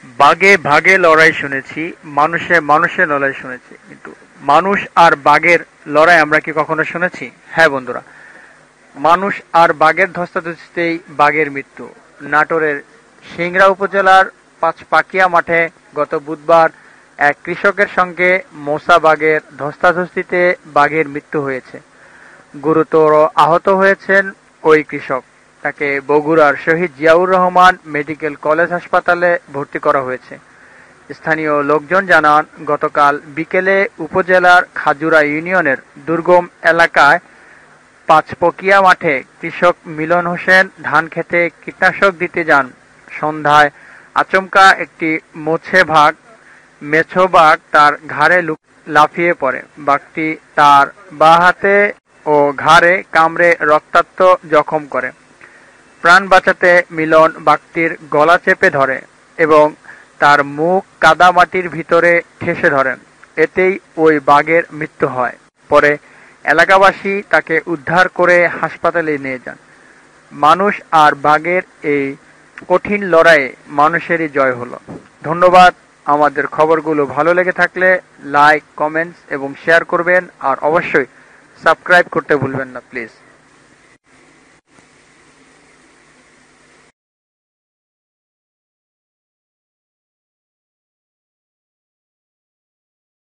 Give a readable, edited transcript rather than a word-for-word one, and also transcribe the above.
বাঘে বাঘে লড়াই শুনেছি, মানুষে মানুষে লড়াই শুনেছি, কিন্তু মানুষ আর বাঘের লড়াই আমরা কি কখনো শুনেছি? হ্যাঁ বন্ধুরা, মানুষ আর বাঘের ধস্তাধস্তিতেই বাঘের মৃত্যু। নাটোরের সিংড়া উপজেলার পাঁচপাকিয়া মাঠে গত বুধবার এক কৃষকের সঙ্গে মোসা বাঘের ধস্তাধস্তিতে বাঘের মৃত্যু হয়েছে। গুরুতর আহত হয়েছেন ওই কৃষক। তাকে বগুড়ার শহীদ জিয়াউর রহমান মেডিকেল কলেজ হাসপাতালে ভর্তি করা হয়েছে। স্থানীয় লোকজন জানান, গতকাল বিকেলে উপজেলার খাজুরা ইউনিয়নের দুর্গম এলাকায় পাঁচপকিয়া মাঠে কৃষক মিলন হোসেন ধান খেতে কীটনাশক দিতে যান। সন্ধ্যায় আচমকা একটি মেছো বাঘ তার ঘাড়ে লাফিয়ে পড়ে। বাঘটি তার বাঁ হাতে ও ঘাড়ে কামড়ে রক্তাক্ত জখম করে। প্রাণ বাঁচাতে মিলন বাঘটির গলা চেপে ধরে এবং তার মুখ কাদামাটির ভিতরে ঠেসে ধরেন। এতেই ওই বাঘের মৃত্যু হয়। পরে এলাকাবাসী তাকে উদ্ধার করে হাসপাতালে নিয়ে যান। মানুষ আর বাঘের এই কঠিন লড়াইয়ে মানুষেরই জয় হলো। ধন্যবাদ। আমাদের খবরগুলো ভালো লেগে থাকলে লাইক, কমেন্টস এবং শেয়ার করবেন, আর অবশ্যই সাবস্ক্রাইব করতে ভুলবেন না প্লিজ।